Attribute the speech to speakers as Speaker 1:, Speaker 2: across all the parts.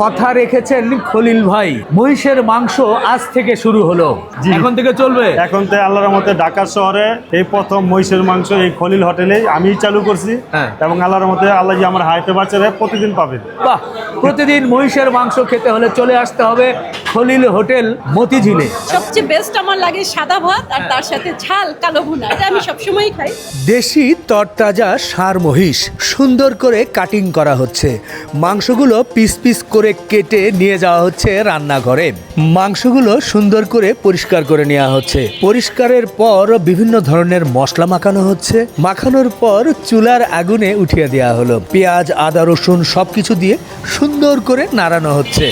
Speaker 1: কথা রেখেছেন খলিল ভাই, মহিষের মাংস আজ থেকে শুরু হলো, এখন থেকে চলবে।
Speaker 2: এখন তো আল্লাহর রহমতে ঢাকা শহরে এই প্রথম মহিষের মাংস এই খলিল হোটেলে আমি চালু করছি এবং আল্লাহর রহমতে আল্লাহ যে আমার হায়াতে বাচ্চারা প্রতিদিন পাবেন।
Speaker 1: বাহ, প্রতিদিন মহিষের মাংস খেতে হলে চলে আসতে হবে খলিল হোটেল মতিঝিলে।
Speaker 3: সবচেয়ে বেস্ট আমার লাগে সাদা ভাত আর তার সাথে ঝাল কালো ভুনা, এটা আমি সবসময় খাই।
Speaker 4: দেশি তরতাজা ষাঁড় মহিষ সুন্দর করে কাটিং করা হচ্ছে, মাংসগুলো পিস পিস করে কেটে নিয়ে যাওয়া হচ্ছে রান্নাঘরে। মাংসগুলো সুন্দর করে পরিষ্কার করে নেওয়া হচ্ছে, পরিষ্কারের পর বিভিন্ন ধরনের মশলা মাখানো হচ্ছে, মাখানোর পর চুলার আগুনে উঠিয়ে দেওয়া হলো। পেঁয়াজ, আদা, রসুন সবকিছু দিয়ে সুন্দর করে নাড়ানো হচ্ছে।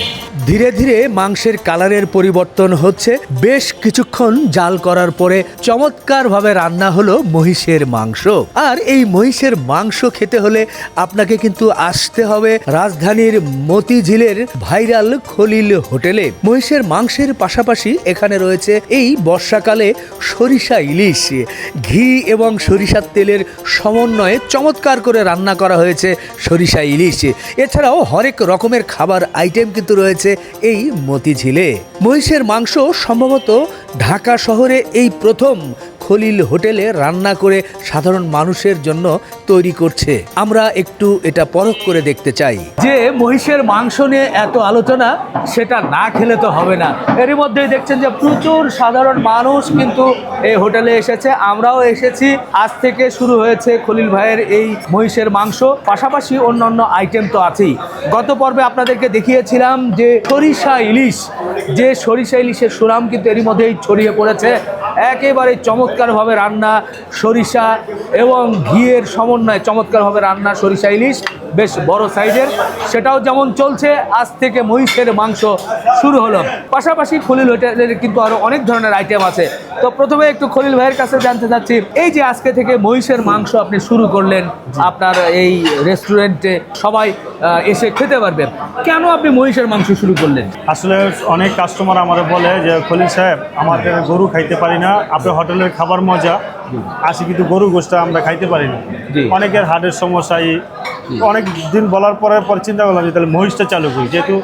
Speaker 4: ধীরে ধীরে মাংসের কালারের পরিবর্তন হচ্ছে। বেশ কিছুক্ষণ জাল করার পরে চমৎকারভাবে রান্না হলো মহিষের মাংস। আর এই মহিষের মাংস খেতে হলে আপনাকে কিন্তু আসতে হবে রাজধানীর মতিঝিলের ভাইরাল খলিল হোটেলে। মহিষের মাংসের পাশাপাশি এখানে রয়েছে এই বর্ষাকালে সরিষা ইলিশ, ঘি এবং সরিষার তেলের সমন্বয়ে চমৎকার করে রান্না করা হয়েছে সরিষা ইলিশ। এছাড়াও হরেক রকমের খাবার আইটেম কিন্তু রয়েছে এই মতিঝিলে। মহিষের মাংস সম্ভবত ঢাকা শহরে এই প্রথম খলিল হোটেলে রান্না করে সাধারণ মানুষের জন্য তৈরি করছে। আমরা একটু এটা পরখ করে দেখতে চাই।
Speaker 1: যে মহিষের মাংস নিয়ে এত আলোচনা, সেটা না খেলে তো হবে না। এরই মধ্যেই দেখছেন যে প্রচুর সাধারণ মানুষ কিন্তু এই হোটেলে এসেছে, আমরাও এসেছি। আজ থেকে শুরু হয়েছে খলিল ভাইয়ের এই মহিষের মাংস, পাশাপাশি অন্যান্য আইটেম তো আছেই। গত পর্বে আপনাদেরকে দেখিয়েছিলাম যে সরিষা ইলিশ, যে সরিষা ইলিশের সুনাম কিন্তু এরই মধ্যেই ছড়িয়ে পড়েছে। একেবারে চমৎকারভাবে রান্না সরিষা এবং ঘিয়ের সমন্বয়ে চমৎকারভাবে রান্না সরিষা ইলিশ, বেশ বড় সাইজের, সেটাও যেমন চলছে। আজ থেকে মহিষের মাংস শুরু হলো। পাশাপাশি খলিল হোটেলের কিন্তু আরও অনেক ধরনের আইটেম আছে। তো প্রথমে একটু খলিল ভাইয়ের কাছে জানতে চাচ্ছি, এই যে আজকে থেকে মহিষের মাংস আপনি শুরু করলেন আপনার এই রেস্টুরেন্টে, সবাই এসে খেতে পারবে, কেন আপনি মহিষের মাংস শুরু করলেন?
Speaker 2: আসলে অনেক কাস্টমার আমাদের বলে যে খলিল সাহেব, আমাদের গরু খাইতে পারি না, আপনার হোটেলের খাবার মজা, আসি কিন্তু গরু গোশত আমরা খাইতে পারি না। অনেকের হার্টের সমস্যা, অনেক দিন বলার পরে চিন্তা করলাম যে তাহলে মহিষটা চালু করি, যেহেতু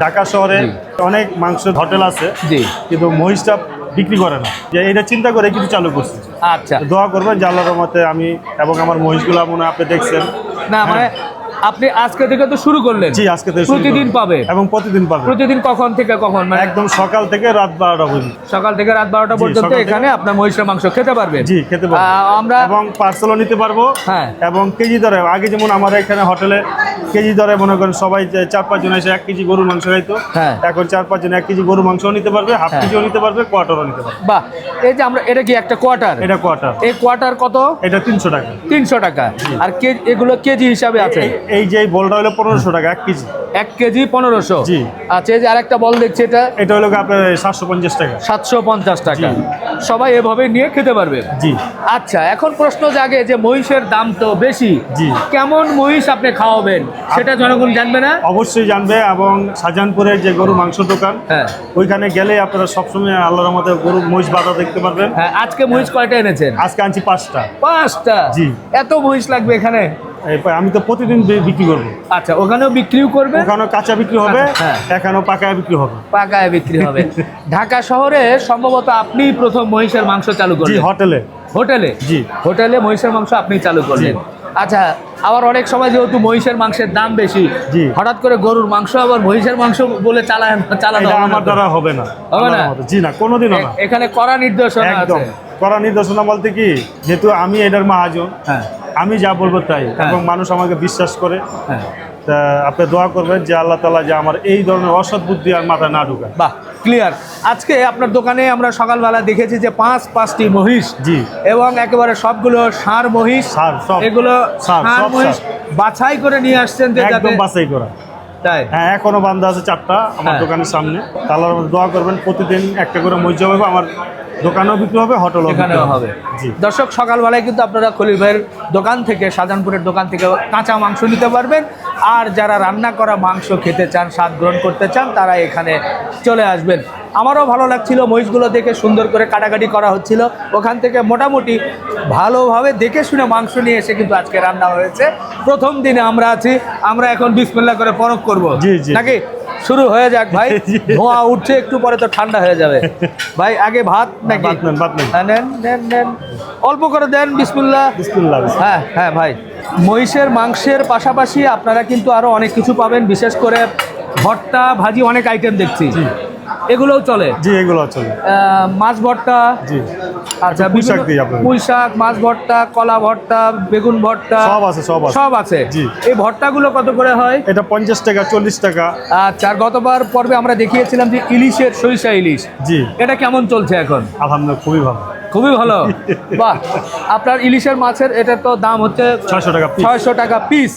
Speaker 2: ঢাকা শহরে অনেক মাংসের হোটেল আছে কিন্তু মহিষটা বিক্রি করে না, যে এটা চিন্তা করে কিছু চালু করছি।
Speaker 1: আচ্ছা,
Speaker 2: দোয়া করবেন যে আল্লাহর রহমতে আমি এবং আমার মহিষগুলো মনে আপনি দেখছেন
Speaker 1: না মানে আপনি আজকে থেকে তো শুরু করলেন?
Speaker 2: জি, আজকে থেকে
Speaker 1: প্রতিদিন পাবে
Speaker 2: এবং প্রতিদিন পাবে।
Speaker 1: প্রতিদিন কখন থেকে কখন? মানে
Speaker 2: একদম সকাল থেকে রাত 12টা পর্যন্ত।
Speaker 1: সকাল থেকে রাত 12টা পর্যন্ত এখানে আপনার মহিষের মাংস খেতে পারবেন?
Speaker 2: জি, খেতে পারবেন।
Speaker 1: আমরা
Speaker 2: এবং পার্সেলও নিতে পারবো।
Speaker 1: হ্যাঁ,
Speaker 2: এবং কেজি দরে, আগে যেমন আমার এখানে হোটেলে কেজি দরে মনে করেন সবাই 4-5 জন এসে 1 কেজি গরুর মাংস খাইতো, এখন 4-5 জন 1 কেজি গরুর মাংসও নিতে পারবে, হাফ কেজিও নিতে পারবে, কোয়ার্টারও নিতে পারবে।
Speaker 1: বাহ, এই যে আমরা, এটা কি একটা কোয়ার্টার?
Speaker 2: এটা কোয়ার্টার।
Speaker 1: এই কোয়ার্টার কত?
Speaker 2: এটা 300 টাকা।
Speaker 1: 300 টাকা। আর এগুলো কেজি হিসাবে আছে?
Speaker 2: এই যে বলটা হলো 1500 টাকা 1 কেজি।
Speaker 1: 1 কেজি 1500? জি। আচ্ছা, এই যে আরেকটা বল দেখছি,
Speaker 2: এটা হলো আপনার 750 টাকা।
Speaker 1: 750 টাকা। সবাই এভাবে নিয়ে খেতে পারবে?
Speaker 2: জি।
Speaker 1: আচ্ছা, এখন প্রশ্ন জাগে যে মহিষের দাম তো বেশি,
Speaker 2: জি,
Speaker 1: কেমন মহিষ আপনি খাওয়াবেন সেটা জনগণ জানবে না?
Speaker 2: অবশ্যই জানবে। এবং শাহজাহানপুরের যে গরু মাংস দোকান, ওইখানে গেলে আপনারা সবসময় আল্লাহর রহমতে গরু মহিষ বাঁধা দেখতে পারবেন।
Speaker 1: হ্যাঁ, আজকে মহিষ কয়টা এনেছেন?
Speaker 2: আজকে আনছি 5টা।
Speaker 1: 5টা?
Speaker 2: জি।
Speaker 1: এত মহিষ লাগবে এখানে?
Speaker 2: আমি তো প্রতিদিন বিক্রি করবো।
Speaker 1: আচ্ছা, ওখানেও বিক্রিও করবে?
Speaker 2: ওখানেও কাঁচা বিক্রি হবে, এখানেও পাকায় বিক্রি হবে।
Speaker 1: পাকায় বিক্রি হবে। ঢাকা শহরে সম্ভবত আপনি প্রথম মহিষের মাংস চালু করলেন?
Speaker 2: জি, হোটেলে।
Speaker 1: হোটেলে? জি, হোটেলে মহিষের মাংস আপনি চালু করলেন। আচ্ছা, আবার অনেক সময় যেহেতু মহিষের মাংসের দাম বেশি, হঠাৎ করে গরুর মাংস আবার মহিষের মাংস বলে চালানো
Speaker 2: আমার দ্বারা হবে না।
Speaker 1: হবে না?
Speaker 2: জি না, কোনোদিনও না।
Speaker 1: এখানে কড়া নির্দেশনা আছে।
Speaker 2: কড়া নির্দেশনা বলতে কি, যেহেতু আমি এটার মহাজন, আমি যা বলবো তাই, এবং মানুষ আমাকে বিশ্বাস করে। তা আপনি দোয়া করবেন যে আল্লাহ তাআলা যে আমার এই ধরনের অসৎ বুদ্ধি আর মাথায় না ঢুকায়।
Speaker 1: বাহ, ক্লিয়ার। আজকে আপনার দোকানে আমরা সকালবেলা দেখেছি যে 5টি মহিষ,
Speaker 2: জি,
Speaker 1: এবং একেবারে সবগুলো ষাঁড় মহিষ। এগুলো ষাঁড় মহিষ বাছাই করে নিয়ে আসছেন?
Speaker 2: একদম বাছাই করা।
Speaker 1: তাই?
Speaker 2: হ্যাঁ, এখনো বান্ধা আছে 4টা আমার দোকানের সামনে। আল্লাহর রহমতে দোয়া করবেন প্রতিদিন একটা করে মহিষ হবে, আমার দোকানেও বিক্রি হবে, হোটেলও
Speaker 1: এখানেও হবে। দর্শক, সকালবেলায় কিন্তু আপনারা খলিল ভাইয়ের দোকান থেকে, শাহজাহানপুরের দোকান থেকে কাঁচা মাংস নিতে পারবেন। আর যারা রান্না করা মাংস খেতে চান, স্বাদ গ্রহণ করতে চান, তারা এখানে চলে আসবেন। আমারও ভালো লাগছিল, মহিষগুলো দেখে সুন্দর করে কাটাকাটি করা হচ্ছিল। ওখান থেকে মোটামুটি ভালোভাবে দেখে শুনে মাংস নিয়ে এসে কিন্তু আজকে রান্না হয়েছে। প্রথম দিনে আমরা আছি, আমরা এখন বিসমিল্লাহ করে পরখ করবো নাকি? শুরু হয়ে যাক ভাই, ধোঁয়া উঠছে, একটু পরে তো ঠান্ডা হয়ে যাবে। ভাই আগে ভাত নাকি?
Speaker 2: ভাত নেন।
Speaker 1: হ্যাঁ, নেন নেন নেন, অল্প করে দেন। বিসমিল্লাহ।
Speaker 2: বিসমিল্লাহ।
Speaker 1: হ্যাঁ হ্যাঁ ভাই, মহিষের মাংসের পাশাপাশি আপনারা কিন্তু আরো অনেক কিছু পাবেন, বিশেষ করে ভর্তা ভাজি অনেক আইটেম দেখছি, এগুলোও চলে?
Speaker 2: জি, এগুলো চলে।
Speaker 1: মাছ ভর্তা?
Speaker 2: জি।
Speaker 1: আচ্ছা,
Speaker 2: পুঁই শাক দিই আপনাদের।
Speaker 1: পুঁই শাক, মাছ ভর্তা, কলা ভর্তা, বেগুন ভর্তা
Speaker 2: সব আছে, সব আছে।
Speaker 1: সব আছে।
Speaker 2: জি।
Speaker 1: এই ভর্তাগুলো কত করে হয়?
Speaker 2: এটা 50 টাকা, 40 টাকা।
Speaker 1: আচ্ছা, আর গতবার পর্বে আমরা দেখিয়েছিলাম যে ইলিশের, সরিষা ইলিশ,
Speaker 2: জি।
Speaker 1: এটা কেমন চলছে এখন?
Speaker 2: আলহামদুলিল্লাহ, খুবই ভালো।
Speaker 1: খুবই ভালো। বাহ, আপনার ইলিশের মাছের এটার তো দাম হচ্ছে
Speaker 2: 600 টাকা পিস।
Speaker 1: 600 টাকা piece,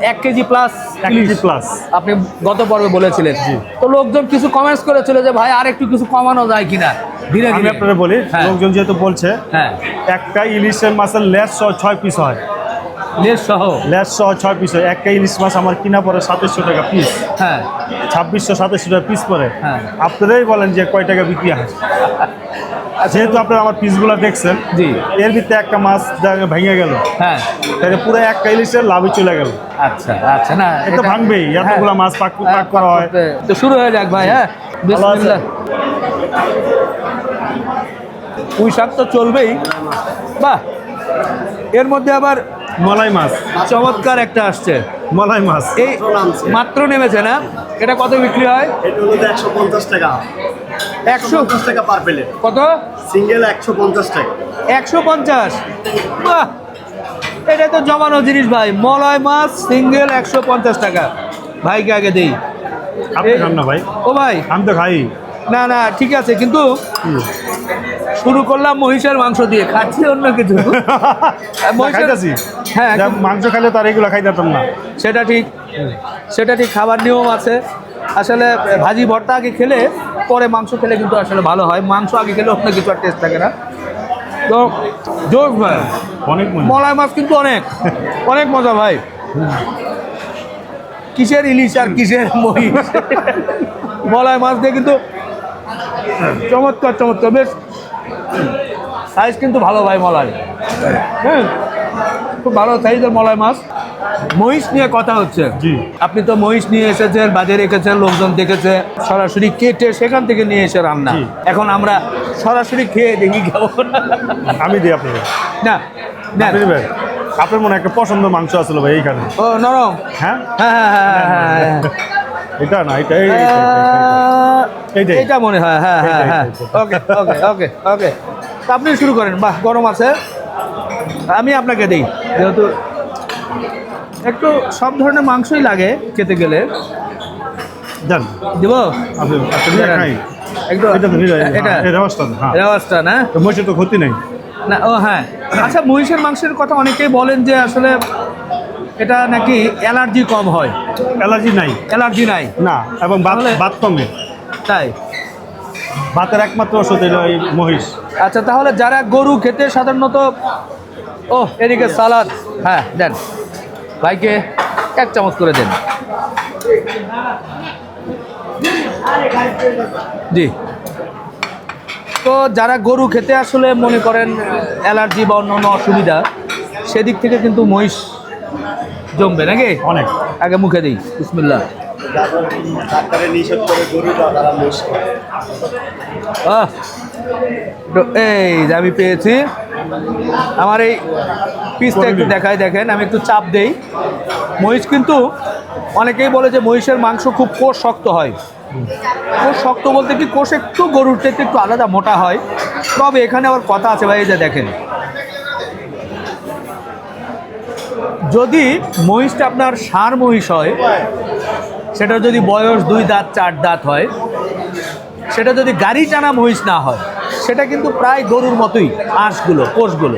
Speaker 1: 1 KG plus
Speaker 2: 1 KG plus.
Speaker 1: আপনি গত পর্বে বলেছিলেন। তো লোকজন কিছু কমেন্টস করেছিল যে ভাই আর একটু কিছু কমানো যায় কিনা ধীরে
Speaker 2: আমি
Speaker 1: ধীরে।
Speaker 2: আপনারা বলি,
Speaker 1: হ্যাঁ।
Speaker 2: লোকজন যেহেতু বলছে,
Speaker 1: হ্যাঁ,
Speaker 2: একটা ইলিশের মাছের লেজ সহ 6 পিস হয়।
Speaker 1: লেস সহ?
Speaker 2: লেজ সহ 6 পিস হয়। একটা ইলিশ মাছ আমার কিনা পড়ে 2700 টাকা পিস,
Speaker 1: হ্যাঁ
Speaker 2: 2600-2700 টাকা পিস পড়ে।
Speaker 1: হ্যাঁ।
Speaker 2: আপনারাই বলেন যে কয় টাকা বিক্রি হয়। যেহেতু আপনারা আমার পিসগুলো দেখছেন,
Speaker 1: জি।
Speaker 2: এর ভিতরে একটা মাছ ভেঙে গেল,
Speaker 1: হ্যাঁ।
Speaker 2: তাহলে পুরো একটা ইলিশের লাভই চলে গেল।
Speaker 1: আচ্ছা আচ্ছা, না
Speaker 2: এটা ভাঙবেই, এতগুলো মাছ পাক করা হয়।
Speaker 1: তো শুরু হয়ে যাক ভাই। হ্যাঁ,
Speaker 2: ভালো আছে?
Speaker 1: বিসমিল্লাহ। পুঁই শাক তো চলবেই। বাহ, এর মধ্যে আবার
Speaker 2: মলাই মাছ,
Speaker 1: চমৎকার একটা আসছে,
Speaker 2: মলাই মাছ।
Speaker 1: এই মাত্র নেমেছে না? এটা কত বিক্রি হয়?
Speaker 5: এটা হলো 150 টাকা।
Speaker 1: 150
Speaker 5: টাকা পার প্লেট।
Speaker 1: কত?
Speaker 5: সিঙ্গেল 150 টাকা।
Speaker 1: 150? বাহ, এটা তো জমানো জিনিস ভাই। মলয় মাছ সিঙ্গেল 150 টাকা। ভাইকে আগে দেই।
Speaker 2: আপনি খান না ভাই?
Speaker 1: ও ভাই,
Speaker 2: আমি তো খাই।
Speaker 1: না না ঠিক আছে, কিন্তু শুরু করলাম মহিষের মাংস দিয়ে, খাচ্ছি অন্য কিছু।
Speaker 2: খাইতেছি।
Speaker 1: হ্যাঁ,
Speaker 2: মাংস খাইলে তার এগুলো খাইতাম না।
Speaker 1: সেটা ঠিক, সেটা ঠিক, খাবার নিয়ম আছে। আসলে ভাজি ভর্তা আগে খেলে পরে মাংস খেলে কিন্তু আসলে ভালো হয়। মাংস আগে খেলে অন্য কিছু আর টেস্ট থাকে না। তো জোর ভাই,
Speaker 2: অনেক মজা।
Speaker 1: মলাই মাছ কিন্তু অনেক অনেক মজা ভাই। কিসের ইলিশ আর কিসের মহিষ, মলাই মাছ দিয়ে কিন্তু চমৎকার চমৎকার, বেশ সাইজ কিন্তু ভালো ভাই মলাই। হ্যাঁ, খুব ভালো সাইজের মলাই মাছ। মহিষ নিয়ে কথা হচ্ছে।
Speaker 2: জি।
Speaker 1: আপনি তো মহিষ নিয়ে এসেছেন, বাজারে রেখেছেন, লোকজন দেখেছে, সরাসরি কেটে সেখান থেকে নিয়ে এসে রান্না।
Speaker 2: জি।
Speaker 1: এখন আমরা সরাসরি খেয়ে দেখি কেমন।
Speaker 2: আমি দিই আপনাকে।
Speaker 1: না না,
Speaker 2: আপনি দিবেন? আপনার মনে হয় একটা পছন্দ মাংস আসলো ভাই এইখানে।
Speaker 1: ও নরম।
Speaker 2: হ্যাঁ,
Speaker 1: হ্যাঁ হ্যাঁ হ্যাঁ হ্যাঁ,
Speaker 2: এটা না, এটা এইটাই।
Speaker 1: এটা মনে হয়। হ্যাঁ হ্যাঁ হ্যাঁ,
Speaker 2: এইটাই।
Speaker 1: ওকে ওকে ওকে ওকে, তা আপনি শুরু করেন। বাহ, গরম আছে। আমি আপনাকে দিই, যেহেতু একটু সব ধরনের মাংসই লাগে খেতে গেলে।
Speaker 2: জান
Speaker 1: দিব?
Speaker 2: আপনি নিয়ে খাই।
Speaker 1: একটু
Speaker 2: এটা তো নিয়ে
Speaker 1: এটা
Speaker 2: এই রেওয়াজটা, হ্যাঁ।
Speaker 1: রেওয়াজটা না?
Speaker 2: তো মহিষের তো ক্ষতি নেই।
Speaker 1: না, ও হ্যাঁ। আচ্ছা, মহিষের মাংসের কথা অনেকেই বলেন যে আসলে এটা নাকি অ্যালার্জি কম হয়।
Speaker 2: অ্যালার্জি নাই।
Speaker 1: অ্যালার্জি নাই?
Speaker 2: না, এবং
Speaker 1: তাহলে-
Speaker 2: বাত কমে।
Speaker 1: তাই?
Speaker 2: ভাতের একমাত্র ওষুধ হলো এই মহিষ।
Speaker 1: আচ্ছা, তাহলে যারা গরু খেতে সাধারণত, ও এদিকে সালাদ, হ্যাঁ দেন ভাইকে 1 চামচ করে দেন। জি। তো যারা গরু খেতে আসলে মনে করেন অ্যালার্জি বা অন্য অসুবিধা, সেদিক থেকে কিন্তু মহিষ জমবে নাকি?
Speaker 2: অনেক।
Speaker 1: আগে মুখে দিই, বিসমিল্লাহ।
Speaker 5: ডাক্তারে নিষেধ করে গরু বা তারা মহিষ খায়।
Speaker 1: তো এই যে আমি পেয়েছি, আমার এই পিসটা একটু দেখাই, দেখেন আমি একটু চাপ দেই। মহিষ কিন্তু অনেকেই বলে যে মহিষের মাংস খুব কোষ শক্ত হয়। কোষ শক্ত বলতে কি, কোষ একটু গরুর থেকে একটু আলাদা মোটা হয়। তবে এখানে আবার কথা আছে ভাই, এই যে দেখেন, যদি মহিষটা আপনার ষাঁড় মহিষ হয়, সেটা যদি বয়স 2 দাঁত 4 দাঁত হয়, সেটা যদি গাড়ি টানা মহিষ না হয়, সেটা কিন্তু প্রায় গরুর মতোই আঁশগুলো, কোষগুলো।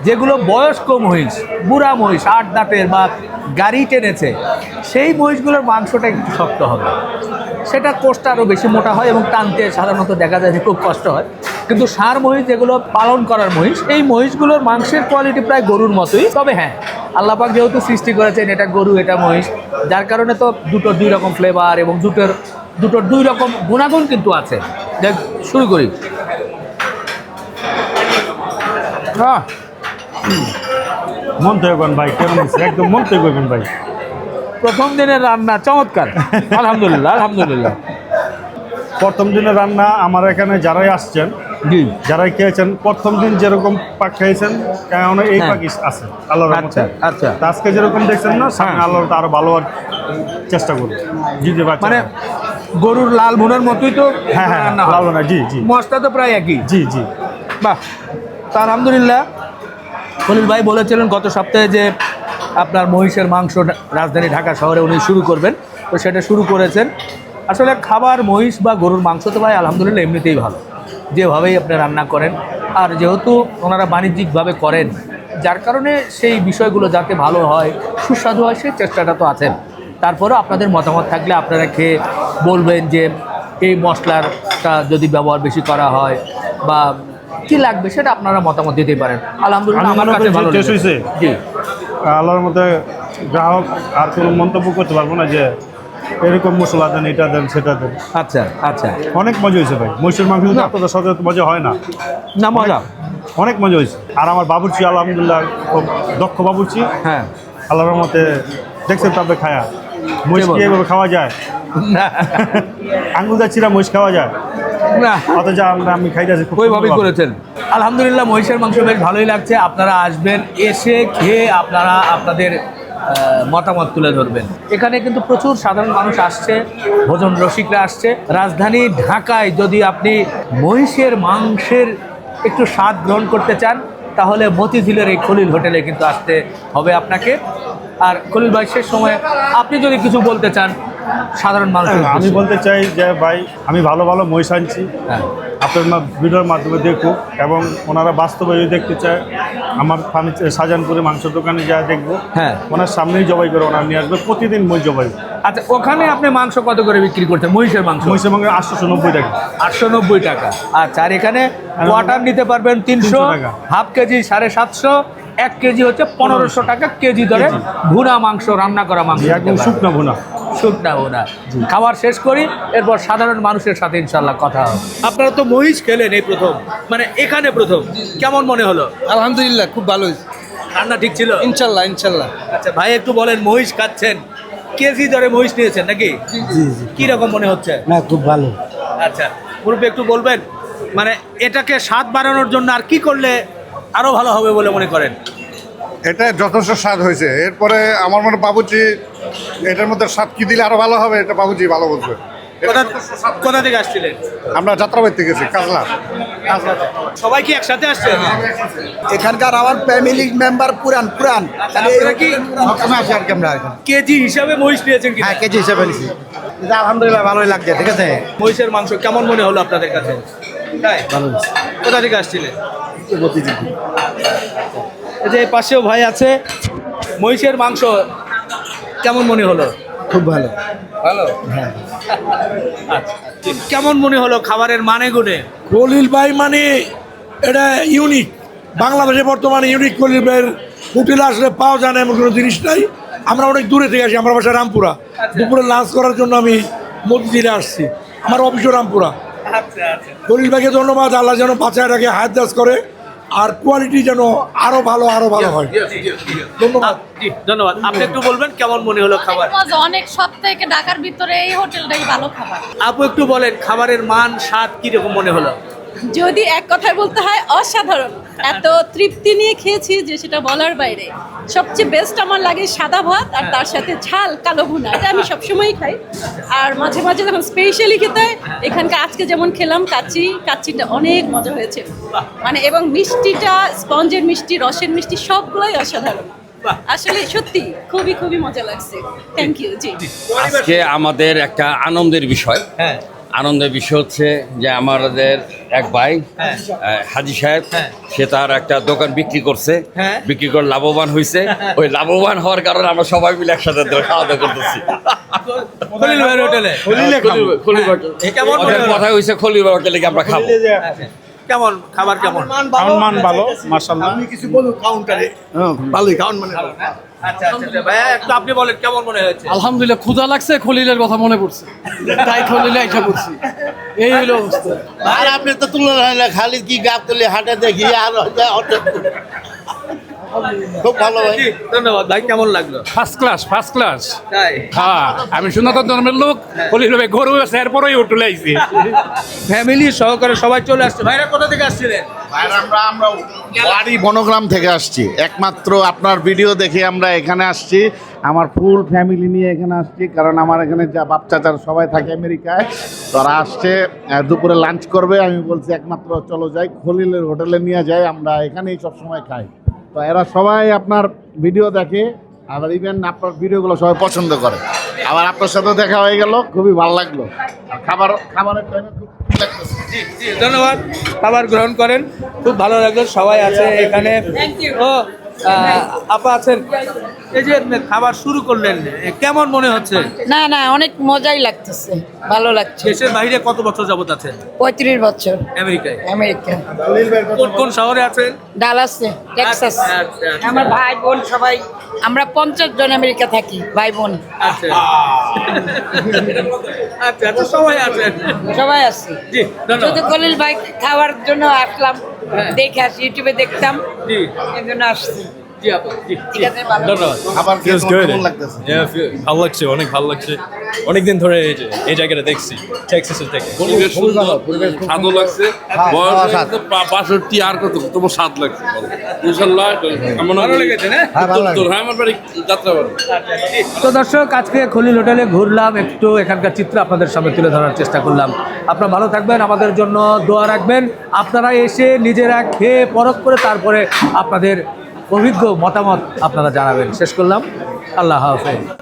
Speaker 1: যেগুলো বয়স্ক মহিষ, বুড়া মহিষ, 8 দাঁতের বা গাড়ি টেনেছে, সেই মহিষগুলোর মাংসটা একটু শক্ত হবে। সেটা কোষটা আরও বেশি মোটা হয় এবং টানতে সাধারণত দেখা যায় যে খুব কষ্ট হয়। কিন্তু ষাঁড় মহিষ, যেগুলো পালন করার মহিষ, এই মহিষগুলোর মাংসের কোয়ালিটি প্রায় গরুর মতোই। তবে হ্যাঁ, আল্লাহ পাক যেহেতু সৃষ্টি করেছেন এটা গরু এটা মহিষ, যার কারণে তো দুটোর 2 রকম ফ্লেভার এবং দুটোর 2 রকম গুণাগুণ কিন্তু আছে। দেখ, শুরু করি। হ্যাঁ,
Speaker 2: মন থেকে ভাই কেমন দিচ্ছে, একদম মন থেকে ভাই।
Speaker 1: প্রথম দিনের রান্না চমৎকার, আলহামদুলিল্লাহ আলহামদুলিল্লাহ।
Speaker 2: প্রথম দিনের রান্না আমার এখানে যারাই আসছেন,
Speaker 1: জি
Speaker 2: যারাই খেয়েছেন, প্রথম দিন যেরকম পাক খেয়েছেন কেন এই
Speaker 1: হ্যাঁ।
Speaker 2: পাকি আছে আল্লাহর রহমতে।
Speaker 1: আচ্ছা আচ্ছা,
Speaker 2: তা আজকে যেরকম দেখছেন না, সামনে আল্লাহ আরো ভালো হওয়ার চেষ্টা করবো। জি জি বাচ্চা,
Speaker 1: মানে গরুর লাল ভুনার মতোই তো
Speaker 2: হ্যাঁ হ্যাঁ
Speaker 1: রান্না হয়।
Speaker 2: লাল না, জি জি
Speaker 1: মশলা তো প্রায় একই।
Speaker 2: জি জি।
Speaker 1: বাহ, তা আলহামদুলিল্লাহ। খলিল ভাই বলেছিলেন গত সপ্তাহে যে আপনার মহিষের মাংস রাজধানী ঢাকা শহরে উনি শুরু করবেন, তো সেটা শুরু করেছেন। আসলে খাবার মহিষ বা গরুর মাংস তো ভাই আলহামদুলিল্লাহ এমনিতেই ভালো, যেভাবেই আপনি রান্না করেন। আর যেহেতু ওনারা বাণিজ্যিকভাবে করেন, যার কারণে সেই বিষয়গুলো যাতে ভালো হয়, সুস্বাদু হয়, সেই চেষ্টাটা তো আছেন। তারপরেও আপনাদের মতামত থাকলে আপনারা খেয়ে বলবেন যে এই মশলাটা যদি ব্যবহার বেশি করা হয় বা কি লাগবে, সেটা আপনারা মতামত দিতে পারেন। আলহামদুলিল্লাহ
Speaker 2: আমি
Speaker 1: আমার
Speaker 2: মনে
Speaker 1: কাছে
Speaker 2: করি
Speaker 1: ভালো
Speaker 2: যে টেস্ট
Speaker 1: লেগেছে।
Speaker 2: হয়েছে।
Speaker 1: জি
Speaker 2: আল্লাহর মধ্যে গ্রাহক আর কোনো মন্তব্য করতে পারবো না যে এরকম মশলা দেন, এটা দেন, সেটা দেন।
Speaker 1: আচ্ছা আচ্ছা,
Speaker 2: অনেক মজা হয়েছে ভাই, মহিষের মাংস কিন্তু এতটা সচরাচর মজা হয় না,
Speaker 1: না মজা।
Speaker 2: অনেক মজা হয়েছে। আর আমার বাবুর্চি আলহামদুলিল্লাহ খুব দক্ষ বাবুর্চি,
Speaker 1: হ্যাঁ
Speaker 2: আল্লাহর মতে দেখছেন তো আপনি খায়া মহিষ
Speaker 1: কেমন?
Speaker 2: কি এভাবে খাওয়া যায়?
Speaker 1: না
Speaker 2: আঙ্গুল যাচ্ছিরা মহিষ খাওয়া যায়,
Speaker 1: না,
Speaker 2: অথচ আমি খাইতেছি খুব
Speaker 1: ওইভাবেই
Speaker 2: সুন্দরভাবে।
Speaker 1: করেছেন। আলহামদুলিল্লাহ মহিষের মাংস বেশ ভালোই লাগছে। আপনারা আসবেন, এসে খেয়ে আপনারা আপনাদের মতামত তুলে ধরবেন। এখানে কিন্তু প্রচুর সাধারণ মানুষ আসছে, ভোজন রসিকরা আসছে। রাজধানী ঢাকায় যদি আপনি মহিষের মাংসের একটু স্বাদ গ্রহণ করতে চান, তাহলে মতিঝিলের এই খলিল হোটেলে কিন্তু আসতে হবে আপনাকে। আর খলিল ভাই, শেষ সময় আপনি যদি কিছু বলতে চান সাধারণ মানুষের
Speaker 2: আমি
Speaker 1: উদ্দেশ্যে।
Speaker 2: বলতে চাই যে ভাই, আমি ভালো ভালো মহিষ আনছি,
Speaker 1: হ্যাঁ
Speaker 2: আপনার ভিডিওর মাধ্যমে দেখুক, এবং ওনারা বাস্তবে যদি দেখতে চায় আমার ফার্নিচার শাহজাহানপুরে মাংস দোকানে যা দেখবো,
Speaker 1: হ্যাঁ।
Speaker 2: ওনার সামনেই জবাই করে ওনার নিয়ে আসবে, প্রতিদিন মহিষ জবাই।
Speaker 1: আচ্ছা, ওখানে আপনি মাংস কত করে বিক্রি করছেন? মহিষের মাংস
Speaker 2: মহিষের মাংস 890 টাকা।
Speaker 1: 890 টাকা। আচ্ছা, আর এখানে কোয়ার্টার নিতে পারবেন 300
Speaker 2: টাকা।
Speaker 1: হাফ কেজি 750, 1 কেজি হচ্ছে 1500 টাকা কেজি ধরে ভুনা মাংস, রান্না করা মাংস
Speaker 2: একদম শুকনো ভুনা।
Speaker 1: শুকনা ভুনা। খাবার শেষ করি, এরপর সাধারণ মানুষের সাথে ইনশাল্লাহ কথা হবে। আপনারা তো মহিষ খেলেন এই প্রথম, মানে এখানে প্রথম, কেমন মনে হলো?
Speaker 6: আলহামদুলিল্লাহ খুব ভালো হয়েছে,
Speaker 1: রান্না ঠিক ছিল?
Speaker 6: ইনশাল্লাহ ইনশাল্লাহ।
Speaker 1: আচ্ছা ভাই, একটু বলেন, মহিষ খাচ্ছেন, কেজি ধরে মহিষ নিয়েছেন নাকি? কি রকম মনে হচ্ছে?
Speaker 6: না খুব ভালো।
Speaker 1: আচ্ছা, মুরব্বী একটু বলবেন, মানে এটাকে স্বাদ বাড়ানোর জন্য আর কি করলে আরো ভালো হবে বলে মনে করেন?
Speaker 7: এটা যথেষ্ট স্বাদ হয়েছে। এরপরে আমার মনে বাবুজি এটার মধ্যে স্বাদ কি দিলে আরো ভালো হবে, এটা বাবুজি ভালো বুঝবে।
Speaker 1: কোথা থেকে আসছিলেন?
Speaker 7: আমরা যাত্রাবাড়ি থেকে গেছি, কাজলা।
Speaker 1: সবাই কি একসাথে আসছেন?
Speaker 6: এখানকার আমার ফ্যামিলি মেম্বার পুরান পুরান
Speaker 1: আপনারা কি
Speaker 6: সবসময় আসি আর কি আমরা এখানে।
Speaker 1: কেজি হিসাবে মহিষ নিয়েছেন কি?
Speaker 6: হ্যাঁ কেজি হিসেবে নিছি। আলহামদুলিল্লাহ ভালোই লাগছে, ঠিক আছে।
Speaker 1: মহিষের মাংস কেমন মনে হলো আপনাদের কাছে? তাই? কোথা থেকে আসছিলেন? এই যে এই পাশেও ভাই আছে, মহিষের মাংস কেমন মনে হলো?
Speaker 6: খুব ভালো।
Speaker 1: ভালো, হ্যাঁ। কেমন মনে হলো খাবারের মানে গুণে?
Speaker 8: খলিল ভাই মানে এটা ইউনিক, বাংলাদেশে বর্তমানে ইউনিক খলিল ভাইয়ের হোটেলে আসলে পাওয়া যায় না এমন কোনো জিনিস নাই। আমরা অনেক দূরে থেকে আসি, আমার বাসা রামপুরা। দুপুরে লাঞ্চ করার জন্য আমি মতিঝিলে আসছি, আমার অফিসও রামপুরা।
Speaker 1: আচ্ছা আচ্ছা,
Speaker 8: খলিল ভাইকে ধন্যবাদ, আল্লাহ যেন বাঁচায় রাখে, হায়াত দাস করে, আর কোয়ালিটি যেন আরো ভালো হয়। ধন্যবাদ।
Speaker 1: জি, ধন্যবাদ। আপনি একটু বলবেন কেমন মনে হলো খাবার?
Speaker 3: মজা অনেক, সব থেকে ঢাকার ভিতরে এই হোটেলটাই ভালো খাবার।
Speaker 1: আপু একটু বলেন, খাবারের মান স্বাদ কিরকম মনে হলো?
Speaker 3: যদি এক কথায় বলতে হয়, অসাধারণ। এত তৃপ্তি নিয়ে খেয়েছি যে সেটা বলার বাইরে। সবচেয়ে বেস্ট আমার লাগে সাদা ভাত আর তার সাথে ঝাল কালো ভুনা, এটা আমি সবসময়ই খাই। আর মাঝে মাঝে যখন স্পেশালি খেতে হয়, এখানকার আজকে যেমন খেলাম কাচ্চিটা অনেক মজা হয়েছে। মানে এবং মিষ্টিটা, স্পঞ্জের মিষ্টি, রসের মিষ্টি, সবগুলোই অসাধারণ। আসলে সত্যি খুবই খুবই মজা লাগছে। Thank you. জি,
Speaker 9: আজকে আমাদের একটা আনন্দের বিষয়।
Speaker 1: হ্যাঁ
Speaker 9: আনন্দের বিষয় হচ্ছে যে আমাদের এক ভাই হাজি সাহেব, সে তার একটা দোকান বিক্রি করছে,
Speaker 1: হ্যাঁ।
Speaker 9: বিক্রি করে লাভবান হয়েছে। ওই লাভবান হওয়ার কারণে আমরা সবাই মিলে একসাথে খাওয়া দাওয়া করতেছি।
Speaker 1: খলিল ভাইয়ের হোটেলে কেমন মনে হলো?
Speaker 9: কথা হয়েছে খলিল হোটেলে আমরা খাবো।
Speaker 1: কেমন খাবার, কেমন?
Speaker 2: আমার মান ভালো, মাশাআল্লাহ।
Speaker 6: কিছু বলুন কাউন্টারে, ভালোই খাওয়ান মানে ভালো।
Speaker 1: আচ্ছা আচ্ছা ভাইয়া, একটু আপনি বলেন কেমন মনে হয়েছে?
Speaker 10: আলহামদুলিল্লাহ, ক্ষুধা লাগছে, খলিলের কথা মনে পড়ছে, তাই খলিলে এসে পড়ছি। এই হলো অবস্থা।
Speaker 5: আর আপনি তো তুলনা হয় না, খালি কি গাব তুলে হাটে দেখি আর খুব ভালো ভাই।
Speaker 1: জি, ধন্যবাদ ভাই, কেমন লাগলো?
Speaker 10: First class first class.
Speaker 1: তাই
Speaker 10: হ্যাঁ, আমি সনাতন ধর্মের লোক, খলিল ভাই গরু আছে এরপরেই হোটেলে আইছি।
Speaker 1: ফ্যামিলি সহকারে সবাই চলে আসছে। ভাইরা কোথা থেকে আসছিলেন?
Speaker 5: আমরা বাড়ি বনগ্রাম থেকে আসছি, একমাত্র আপনার ভিডিও দেখে আমরা এখানে আসছি। আমার ফুল ফ্যামিলি নিয়ে এখানে আসছি, কারণ আমার এখানে যা বাপ চাচার সবাই থাকে আমেরিকায়, তারা আসছে দুপুরে লাঞ্চ করবে। আমি বলছি একমাত্র চলো যাই, খলিলের হোটেলে নিয়ে যাই, আমরা এখানেই সবসময় খাই। তো এরা সবাই আপনার ভিডিও দেখে, আবার ইভেন আপনার ভিডিওগুলো সবাই পছন্দ করে। আবার আপনার সাথেও দেখা হয়ে গেল, খুবই ভালো লাগলো। আর খাবারের টাইমে খুব লাগতেছে।
Speaker 1: জি জি, ধন্যবাদ। খাবার গ্রহণ করেন, খুব ভালো লাগলো। সবাই আছে এখানে। ও আপা আছেন, এই যে খাবার শুরু করলেন, কেমন মনে হচ্ছে?
Speaker 11: না না, অনেক মজাই লাগতেছে, ভালো লাগছে।
Speaker 1: দেশের বাইরে কত বছর যাবত আছেন?
Speaker 11: 35 বছর
Speaker 1: আমেরিকায়।
Speaker 11: আমেরিকা,
Speaker 1: কোন কোন শহরে আছেন?
Speaker 11: ডালাসে, টেক্সাস।
Speaker 1: আচ্ছা, আচ্ছা।
Speaker 11: আমার ভাই বোন সবাই, আমরা 50 জন আমেরিকা থাকি, ভাই বোন
Speaker 1: আচ্ছা আচ্ছা আচ্ছা, সবাই আছেন।
Speaker 11: সবাই আছি।
Speaker 1: জি, ধন্যবাদ।
Speaker 11: শুধু খলিল ভাই খাওয়ার জন্য আসলাম, দেখে আসি, ইউটিউবে দেখতাম,
Speaker 1: জি
Speaker 11: এই জন্য আসছি।
Speaker 1: জি আপা, জি
Speaker 11: ঠিক আছে, ভালো।
Speaker 1: ধন্যবাদ।
Speaker 5: খাবার খেয়ে তোমার কেমন লাগতেছে?
Speaker 12: ভালো লাগছে, অনেক ভালো লাগছে। অনেকদিন ধরে এই জায়গাটা দেখছি টেক্সাসের থেকে।
Speaker 9: পরিবেশ সুন্দর, স্বাদও লাগছে। বয়স 65 আর কত তোমার স্বাদ লাগছে ইনশাল্লাহ।
Speaker 1: ভালো লেগেছে না?
Speaker 9: হ্যাঁ, আমার বাড়ি যাত্রাবাড়ি।
Speaker 1: তো দর্শক, আজকে খলিল হোটেলে ঘুরলাম, একটু এখানকার চিত্র আপনাদের সামনে তুলে ধরার চেষ্টা করলাম। আপনারা ভালো থাকবেন, আমাদের জন্য দোয়া রাখবেন। আপনারা এসে নিজেরা খেয়ে পরখ করে তারপরে আপনাদের অভিজ্ঞ মতামত আপনারা জানাবেন। শেষ করলাম, আল্লাহ হাফেজ।